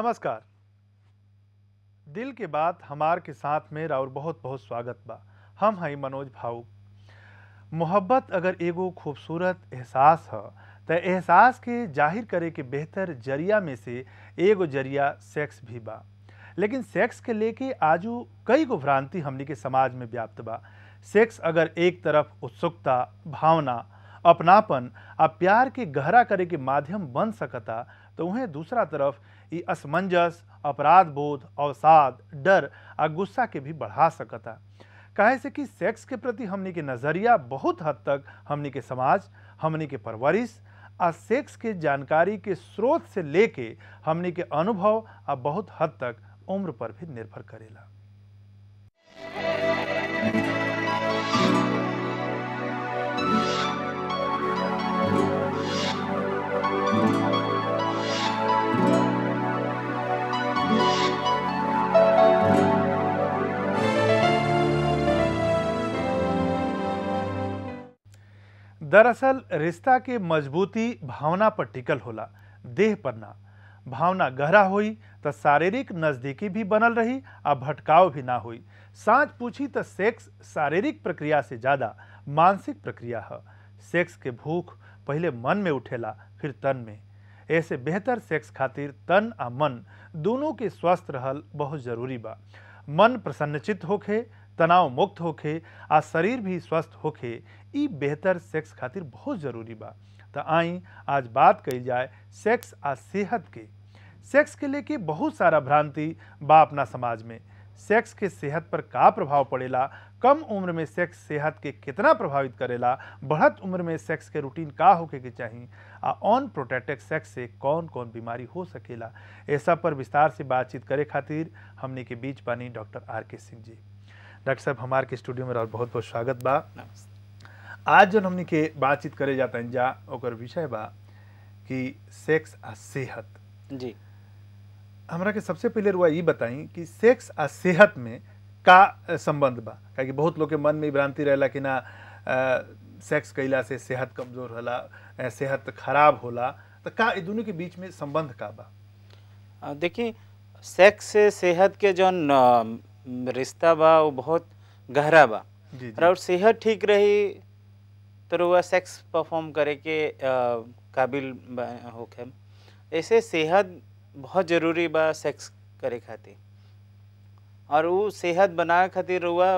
नमस्कार। दिल के बात हमार के साथ में और बहुत बहुत स्वागत बा। हम हई मनोज भाऊ। मोहब्बत अगर एगो खूबसूरत एहसास ह त एहसास के जाहिर करे के बेहतर जरिया में से एगो जरिया सेक्स भी बा। लेकिन सेक्स के लेके आजू कई गो भ्रांति हमनी के समाज में व्याप्त बा। सेक्स अगर एक तरफ उत्सुकता, भावना, अपनापन आ प्यार के गहरा करे के माध्यम बन सकता, तो उन्हें दूसरा तरफ ये असमंजस, अपराध बोध, अवसाद, डर आ गुस्सा के भी बढ़ा सकता। काहे से कि सेक्स के प्रति हमनी के नजरिया बहुत हद तक हमनी के समाज, हमनी के परवरिश आ सेक्स के जानकारी के स्रोत से लेके हमनी के अनुभव आ बहुत हद तक उम्र पर भी निर्भर करेला। दरअसल रिश्ता के मजबूती भावना पर टिकल होला, देह पर ना। भावना गहरा हुई तो शारीरिक नजदीकी भी बनल रही आ भटकाव भी ना हुई। साँच पूछी तो सेक्स शारीरिक प्रक्रिया से ज्यादा मानसिक प्रक्रिया है। सेक्स के भूख पहले मन में उठेला, फिर तन में। ऐसे बेहतर सेक्स खातिर तन आ मन दोनों के स्वस्थ रहल बहुत जरूरी बा। मन प्रसन्नचित्त होखे, तनाव मुक्त होखे आ शरीर भी स्वस्थ होखे, ई बेहतर सेक्स खातिर बहुत जरूरी बा। तो आई आज बात कही जाए सेक्स आ सेहत के। सेक्स के लेके बहुत सारा भ्रांति बा अपना समाज में। सेक्स के सेहत पर का प्रभाव पड़ेला, कम उम्र में सेक्स सेहत के कितना प्रभावित करेला, बढ़त उम्र में सेक्स के रूटीन का होके के चाहिए, आ अनप्रोटेक्टेड सेक्स से कौन कौन बीमारी हो सकेला, ऐसा पर विस्तार से बातचीत करे खातिर हमने के बीच बानी doctor R K. Singh ji. Doctor साहब, हमारे के स्टूडियो में बहुत बहुत स्वागत बा। आज जो हमने के बातचीत करे जाता है जा ओकर विषय बा कि सेक्स आ सेहत जी। हमरा के सबसे पहले रुआ ये बताई कि सेक्स आ सेहत में का संबंध बा। काहे बहुत लोग के मन में भ्रांति रहेला कि ना सेक्स कइला से सेहत कमजोर होला, सेहत खराब होला। तो का ई दोनों के बीच में संबंध का बा? देखिए, सेक्स से सेहत के जो रिश्ता बा वो बहुत गहरा बा। और सेहत ठीक रही तो वह सेक्स परफॉर्म करे के काबिल होके। ऐसे सेहत बहुत जरूरी बा सेक्स करे खातिर। और वो सेहत बनाए खातिर रुआ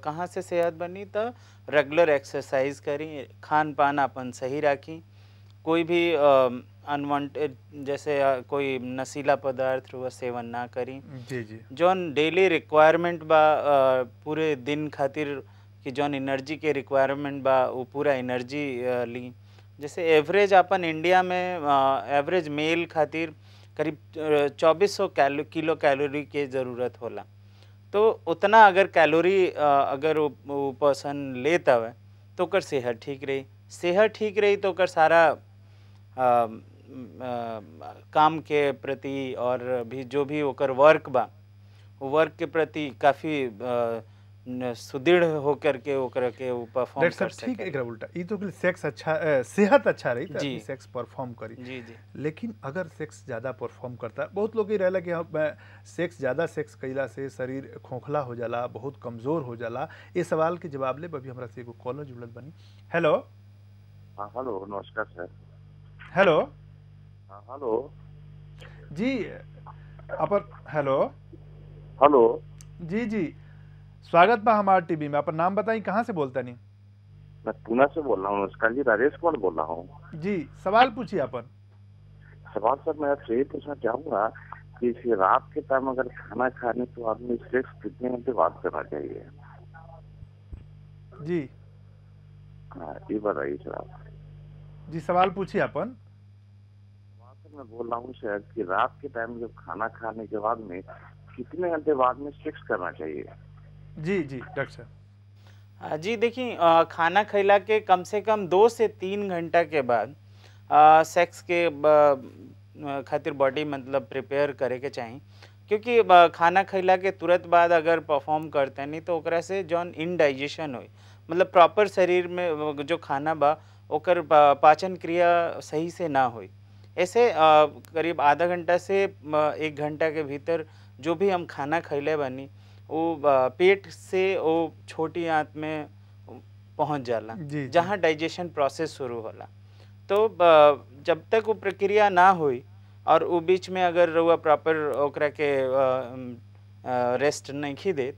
कहाँ से सेहत बनी तो रेगुलर एक्सरसाइज करी, खान पान अपन सही राखी, कोई भी अनवांटेड जैसे कोई नशीला पदार्थ रुआ सेवन ना करी। जी जी। जौन डेली रिक्वायरमेंट बा पूरे दिन खातिर कि जौन एनर्जी के रिक्वायरमेंट बा वो पूरा एनर्जी ली। जैसे एवरेज अपन इंडिया में एवरेज मेल खातिर करीब 2400 किलो कैलोरी के ज़रूरत होला। तो उतना अगर कैलोरी अगर वो पर्सन लेता है तो ओकर सेहत ठीक रही। सेहत ठीक रही तो ओकर सारा काम के प्रति और भी जो भी ओकर वर्क बा वो वर्क के प्रति काफ़ी सुदृढ़ होकर के ओकर के वो परफॉर्म कर सके। ठीक एकरा उल्टा ई तो कि सेक्स अच्छा सेहत अच्छा रही तो सेक्स परफॉर्म करी। जी जी। लेकिन अगर सेक्स ज़्यादा परफॉर्म करता है, बहुत लोग ये रहेला कि हम सेक्स ज़्यादा सेक्स कइला से शरीर खोखला हो जाला, बहुत कमज़ोर हो जाला। ये सवाल के जवाब ले अभी हमरा से एगो कॉलर जुड़ल बनी। हेलो। हाँ हेलो, नमस्कार सर। हेलो। हाँ हेलो जी अपन हेलो हेलो जी जी, स्वागत बा हमारे टीवी में। अपन नाम बताई, कहाँ से बोलता नहीं? मैं पुणे से बोल रहा हूँ। नमस्कार जी, राजेश कुमार बोल रहा हूँ जी। सवाल पूछिए अपन। सवाल सर मैं आपसे ये पूछना चाहूंगा कि रात के टाइम अगर खाना खाने तो आदमी सेक्स कितने घंटे बाद करना चाहिए? जी हाँ ये बताइए सर आप। जी सवाल पूछिए अपन। सर मैं बोल रहा हूँ सर कि रात के टाइम जब खाना खाने के बाद में कितने घंटे बाद में सेक्स करना चाहिए? जी जी डॉक्टर साहब। जी देखिए, खाना खिला के कम से कम 2 से 3 घंटा के बाद सेक्स के खातिर बॉडी मतलब प्रिपेयर करे के चाहिए। क्योंकि खाना खिला के तुरंत बाद अगर परफॉर्म करते नहीं तो ओकरा से जौन इनडाइजेशन हो, मतलब प्रॉपर शरीर में जो खाना बा ओकर पाचन क्रिया सही से ना होई। ऐसे करीब आधा घंटा से 1 घंटा के भीतर जो भी हम खाना खैले बानी वो पेट से वो छोटी आंत में पहुंच जाला, जहाँ डाइजेशन प्रोसेस शुरू होला। तो जब तक वो प्रक्रिया ना हुई और वो बीच में अगर रउआ प्रॉपर ओकरा के रेस्ट नहीं दे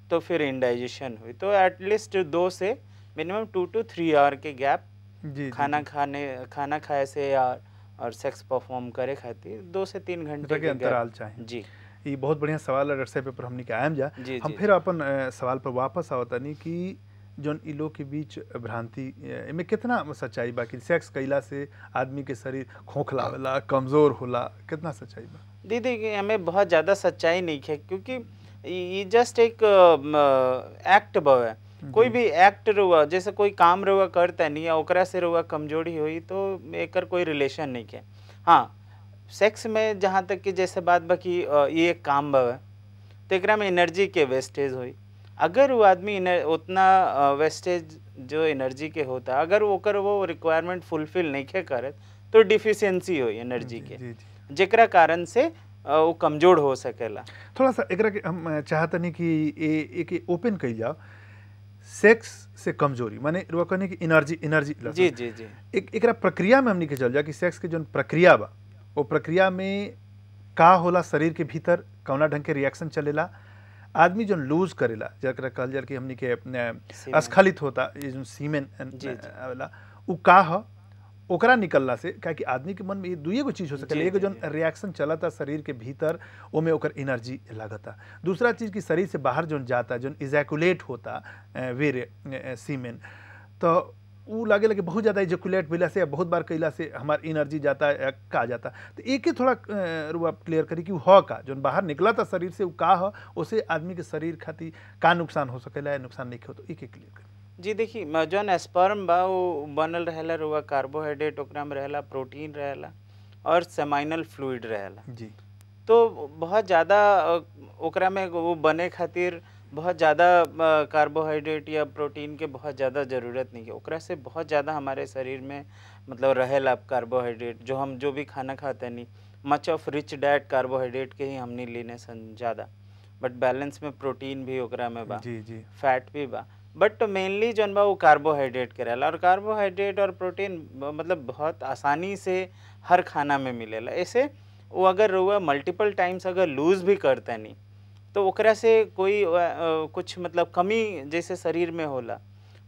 तो फिर इंडाइजेशन हुई। तो एटलीस्ट 2 से मिनिमम 2 to 3 आवर के गैप खाना खाए से और सेक्स परफॉर्म करे खातिर 2 से 3 घंटे के अंतराल चाहिए। जी, ये बहुत बढ़िया सवाल है डॉक्टर साहब, पर हमने आयम जा हम फिर अपन सवाल पर वापस आवतनी कि जौन इ लोग के बीच भ्रांति में कितना सच्चाई बा कि सेक्स कइला से आदमी के शरीर खोखला होला, कमजोर होला, कितना सच्चाई बा? दीदी हमें बहुत ज़्यादा सच्चाई नहीं है, क्योंकि ये जस्ट एक एक्ट बा। कोई भी एक्ट रुआ जैसे कोई काम रुआ करता नहीं ओकरा से रुआ कमजोरी हुई तो एकर कोई रिलेशन नहीं है। हाँ, सेक्स में जहाँ तक कि जैसे बात बा कि ये एक काम बा तो एकरा में एनर्जी के वेस्टेज हुई। अगर वो आदमी उतना वेस्टेज जो एनर्जी के होता अगर वो रिक्वायरमेंट फुलफिल नहीं के करे तो डिफिशियंसी हुई एनर्जी के, जेकरा कारण से वो कमजोर हो सकेला। थोड़ा सा एकरा के हम चाहतनी कि एक ओपन कइल जाओ सेक्स से कमजोरी माने रुआ कहने की एनर्जी जी जी जी एकरा प्रक्रिया में हमनी के चल जा कि सेक्स के जो प्रक्रिया बा वो प्रक्रिया में का होला, शरीर के भीतर कौना ढंग के रिएक्शन चलेला, आदमी जो लूज करेला जरा कहल जा कि हमनी के स्खलित होता ये जो सीमेन वाला उ का ह ओकरा निकलला से क्या कि आदमी के मन में ये दुइये गो चीज हो सकेला। एक जो रिएक्शन चलता शरीर के भीतर ओमे ओकर एनर्जी लागता, दूसरा चीज कि शरीर से बाहर जो जाता जो इजैकुलेट होता वेरे सीमेन तो उ लागे लगे बहुत ज़्यादा इजैकुलेट भइला से बहुत बार कइला से हमार एनर्जी जाता का जाता। तो एक ही थोड़ा रुआ क्लियर करी कि हो का जो बाहर निकला था शरीर से उ का ह उसे आदमी के शरीर खातिर का नुकसान हो सकेला या नुकसान नहीं हो, तो एक क्लियर करी। जी देखिए जौन स्पर्म बा वो बनल रहेला रुआ कार्बोहाइड्रेट ओकरा में रहेला, प्रोटीन रहेला और सेमाइनल फ्लूइड रहेला जी। तो बहुत ज़्यादा ओकरा में वो बने खातिर बहुत ज़्यादा कार्बोहाइड्रेट या प्रोटीन के बहुत ज़्यादा ज़रूरत नहीं है। ओकरा से बहुत ज़्यादा हमारे शरीर में मतलब रहेला कार्बोहाइड्रेट जो हम जो भी खाना खाते नहीं मच ऑफ रिच डाइट कार्बोहाइड्रेट के ही हमने लेने सन ज़्यादा, बट बैलेंस में प्रोटीन भी ओकरा में बा, जी जी फैट भी बा, बट मेनली जौन बा वो कार्बोहाइड्रेट के रहेला। और कार्बोहाइड्रेट और प्रोटीन मतलब बहुत आसानी से हर खाना में मिलेला। ऐसे वो अगर रुआ मल्टीपल टाइम्स अगर लूज भी करता नहीं तो ओकरा से कोई कुछ मतलब कमी जैसे शरीर में होला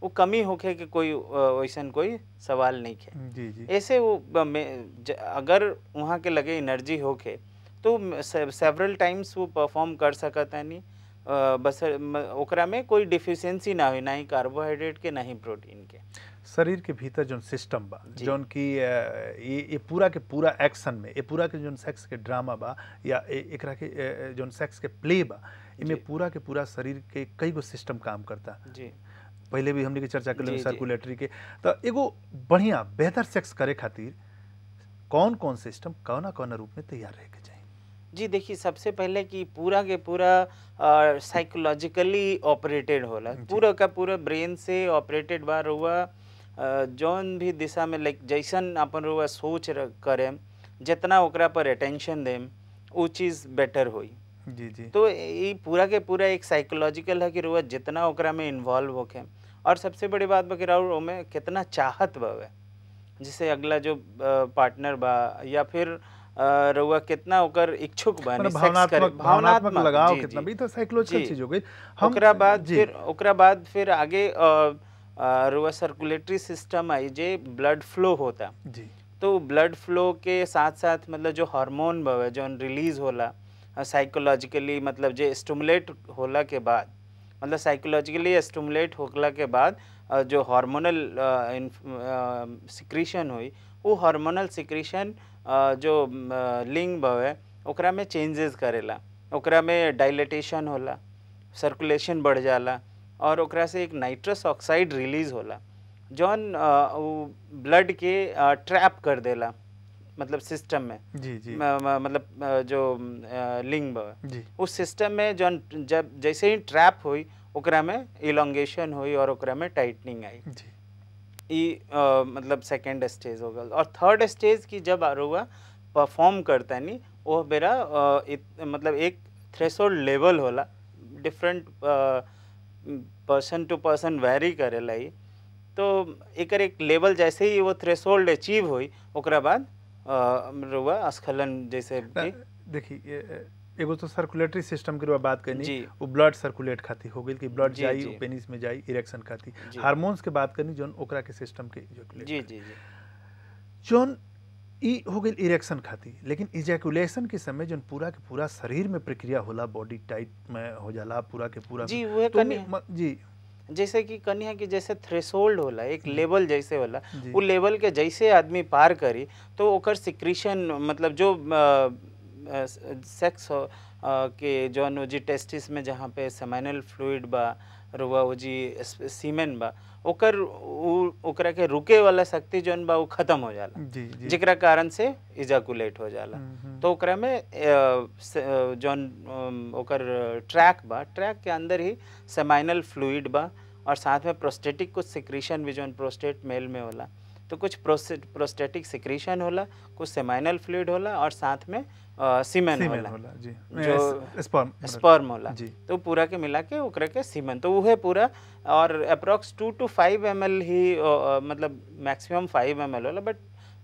वो कमी होके कि कोई वैसन कोई सवाल नहीं है। जी जी। ऐसे वो अगर वहाँ के लगे एनर्जी होके तो सेवरल टाइम्स वो परफॉर्म कर सकता नहीं, बस ओकरा में कोई डिफिशियंसी ना हो, ना ही कार्बोहाइड्रेट के ना ही प्रोटीन के। शरीर के भीतर जो सिस्टम बा जौन की ये पूरा के पूरा एक्शन में ये पूरा के जो सेक्स के ड्रामा बा या एकरा के जो सेक्स के प्ले बा इनमें पूरा के पूरा शरीर के कई गो सिस्टम काम करता जी। पहले भी हमने के चर्चा कर सर्कुलेटरी के। तो एगो बढ़िया बेहतर सेक्स करे खातिर कौन कौन सिस्टम कौना कौना रूप में तैयार रहे के चाहिए? जी देखिए सबसे पहले कि पूरा के पूरा साइकोलॉजिकली ऑपरेटेड होला, पूरा का पूरा ब्रेन से ऑपरेटेड बा। रुआ जौन भी दिशा में लाइक जैसन अपन रुआ सोच करें जितना ओकरा पर अटेंशन दें वो चीज़ बेटर होई। जी जी। तो ये पूरा के पूरा एक साइकोलॉजिकल है कि रुआ जितना ओकरा में इन्वॉल्व होके और सबसे बड़ी बात बा कि रुआ में कितना चाहत बा जिससे अगला जो पार्टनर बा या फिर रुआ कितना ओकर इच्छुक बा भावनात्मक लगाव कितना भी तो साइकोलॉजिकल चीज हो गई। ओकरा बाद फिर आगे रुआ सर्कुलेटरी सिस्टम आई जे ब्लड फ्लो होता जी। तो ब्लड फ्लो के साथ साथ मतलब जो हार्मोन बा जो रिलीज होला साइकोलॉजिकली मतलब जो स्टिमुलेट होला के बाद मतलब साइकोलॉजिकली स्टिमुलेट होला के बाद जो हार्मोनल सिक्रीशन हुई वो हार्मोनल सिक्रीशन जो लिंग बवे ओकरा में चेंजेस करेला, ओकरा में डायलेटेशन होला, सर्कुलेशन बढ़ जाला और ओकरा से एक नाइट्रस ऑक्साइड रिलीज होला जौन ब्लड के ट्रैप कर देला मतलब सिस्टम में। जी जी। मतलब जो लिंग बवे उस सिस्टम में जौन जब जैसे ही ट्रैप हुई ओकरा में इलोंगेशन हुई और ओकरा में टाइटनिंग आई। जी। मतलब सेकेंड स्टेज होगा। और थर्ड स्टेज की जब रुआ परफॉर्म करता नहीं वो बेरा मतलब एक थ्रेशोल्ड लेवल होला, different person to person vary करेला ही। तो एक लेवल जैसे ही वो थ्रेशोल्ड अचीव हुई ओकरा बाद रुआ स्खलन जैसे देखिए एगो तो सर्कुलेटरी सिस्टम की बात करनी, वो ब्लड सर्कुलेट खाती हो गई कि ब्लड जाई पेनिस में जाई, इरेक्शन खाती। हार्मोन्स के बात करनी जोन ओकरा के सिस्टम के जी जी जी जोन ई हो गई इरेक्शन खाती। लेकिन इजैकुलेशन के समय जोन पूरा के पूरा शरीर में प्रक्रिया होला, बॉडी टाइट में हो जाला पूरा के पूरा जी वो तो जी जैसे कि कन्या कि जैसे थ्रेशोल्ड होला, एक लेवल जैसे होला, वो लेवल के जैसे आदमी पार करी तो ओकर सिक्रीशन मतलब जो सेक्स के जौन जी टेस्टिस में जहाँ पे सेमिनल फ्लूइड बा रुआ वो जी सीमेन बा ओकरा के रुके वाला शक्ति जौन बा वो खत्म हो जाला, जेकरा कारण से इजाकुलेट हो जाला। तो ओकरा में जौन ओकर ट्रैक बा, ट्रैक के अंदर ही सेमिनल फ्लूइड बा और साथ में प्रोस्टेटिक कुछ सिक्रीशन भी जौन प्रोस्टेट मेल में होला, तो कुछ प्रोस्टेटिक सिक्रीशन होला, कुछ सेमिनल फ्लूइड होला और साथ में सीमेन होला जी, जो स्पर्म होला। तो पूरा के मिला के ओकरा के सीमेन तो वो है पूरा। और अप्रॉक्स 2 to 5 ml ही मतलब मैक्सिमम 5 ml होला, बट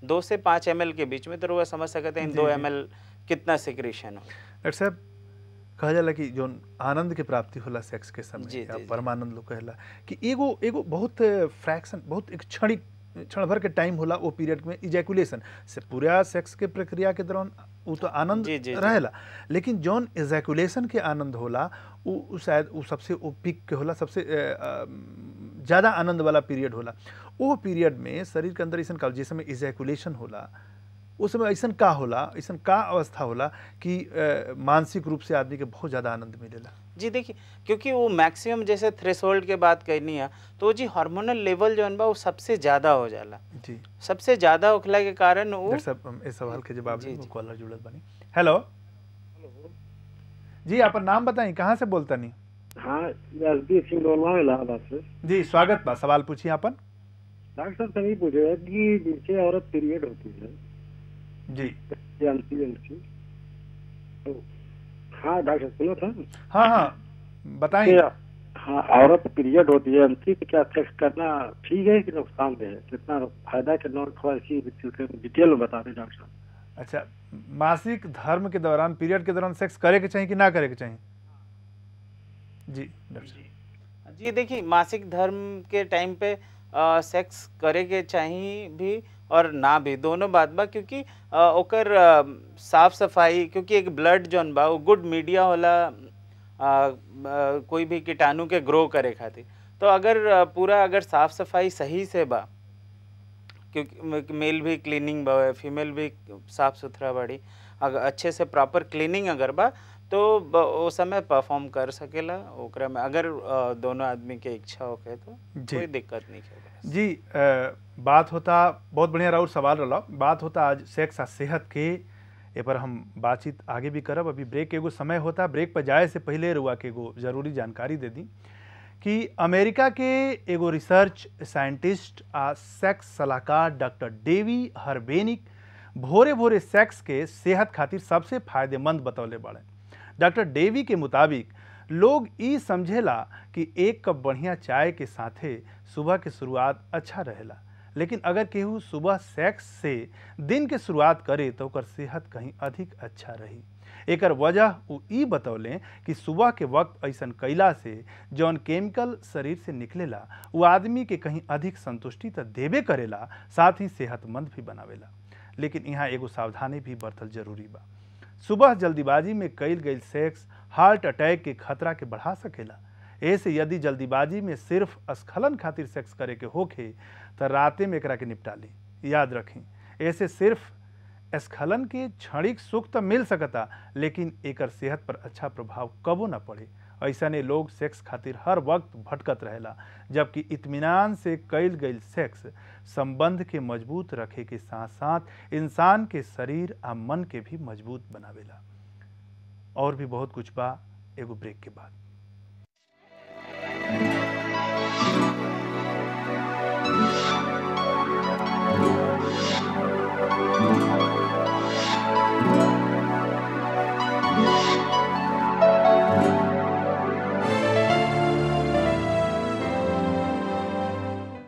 2 से 5 ml के बीच में तो वो समझ सकते हैं 2 ml कितना सिक्रीशन हो। डॉक्टर साहब कहा जाला कि जो आनंद के प्राप्ति होला सेक्स के समय या परमानंद लोग कहला कि एगो बहुत फ्रैक्शन, बहुत एक क्षण भर के टाइम होला वो पीरियड में इजैकुलेशन से पूरा सेक्स के प्रक्रिया के दौरान वो तो आनंद रहेला। लेकिन जौन इजैकुलेशन के आनंद होला वो शायद वो सबसे वो पिक के होला, सबसे ज़्यादा आनंद वाला पीरियड होला। वो पीरियड में शरीर के अंदर ऐसा जिस समय इजैकुलेशन होला उस समय ऐसा का होला, ऐसा का अवस्था होला कि मानसिक रूप से आदमी के बहुत ज़्यादा आनंद मिलेला। जी देखिए, क्योंकि वो मैक्सिमम जैसे थ्रेशोल्ड के बात करनी है तो जी हार्मोनल लेवल जो वो सबसे ज़्यादा हो जाला जी, सबसे ज़्यादा होखला के कारण वो सब इस सवाल के जवाब में कॉलर जुड़ल बनी। हेलो जी, अपन नाम बताई, कहाँ से बोलता नहीं? हाँ, एसबी सिंह बोल इलाहाबाद से। जी स्वागत बा, सवाल पूछिए अपन। डॉक्टर साहब सभी पूछे कि नीचे औरत पीरियड होती है जी तो हाँ डॉक्टर सुनो था। हाँ बताइए। हाँ, औरत पीरियड होती है तो क्या सेक्स करना ठीक है कि नुकसानदेह है, कितना फायदा कितना, थोड़ा इसी डिटेल में बता दें डॉक्टर साहब। अच्छा, मासिक धर्म के दौरान पीरियड के दौरान सेक्स करे के चाहिए कि ना करे के चाहिए? जी डॉक्टर जी देखिए, मासिक धर्म के टाइम पे सेक्स करे के चाहिए भी और ना भी, दोनों बात बा। क्योंकि ओकर साफ सफाई, क्योंकि एक ब्लड जौन बा वो गुड मीडिया होला कोई भी कीटाणु के ग्रो करे खातिर। तो अगर पूरा अगर साफ सफाई सही से बा, क्योंकि मेल भी क्लीनिंग बा, फीमेल भी साफ सुथरा बाड़ी, अगर अच्छे से प्रॉपर क्लीनिंग अगर बा तो वो समय परफॉर्म कर सकेला ओकरा में, अगर दोनों आदमी के इच्छा होके तो कोई दिक्कत नहीं है जी। बात होता बहुत बढ़िया राउर सवाल रहा, बात होता आज सेक्स आ सेहत के, ए पर हम बातचीत आगे भी करब। अभी ब्रेक एगो समय होता, ब्रेक पर जाए से पहले रुआ के एगो जरूरी जानकारी दे दी कि अमेरिका के एगो रिसर्च साइंटिस्ट आ सेक्स सलाहकार डॉक्टर डेवी हर्बेनिक भोरे भोरे सेक्स के सेहत खातिर सबसे फायदेमंद बतौले बाड़े। डॉक्टर डेवी के मुताबिक लोग ई समझेला कि एक कप बढ़िया चाय के साथे सुबह के शुरुआत अच्छा रहेला, लेकिन अगर केहू सुबह सेक्स से दिन के शुरुआत करे तो ओकर सेहत कहीं अधिक अच्छा रही। एकर वजह वो ई बतौले कि सुबह के वक्त ऐसा कैला से जौन केमिकल शरीर से निकलेला वो आदमी के कहीं अधिक संतुष्टि तो देबे करेला, साथ ही सेहतमंद भी बनावेला। लेकिन यहाँ एगो सावधानी भी बरतल जरूरी बा। सुबह जल्दीबाजी में कईल गई सेक्स हार्ट अटैक के खतरा के बढ़ा सकेला। ऐसे यदि जल्दीबाजी में सिर्फ स्खलन खातिर सेक्स करे के होखे तो राते में एकरा के निपटा ली। याद रखें, ऐसे सिर्फ स्खलन के क्षणिक सुख तो मिल सकता, लेकिन एकर सेहत पर अच्छा प्रभाव कबो न पड़े। ऐसा ने लोग सेक्स खातिर हर वक्त भटकत रहेला, जबकि इत्मीनान से कईल गई सेक्स संबंध के मजबूत रखे के साथ साथ इंसान के शरीर आ मन के भी मजबूत बनावेला। और भी बहुत कुछ बा, एगो ब्रेक के बाद।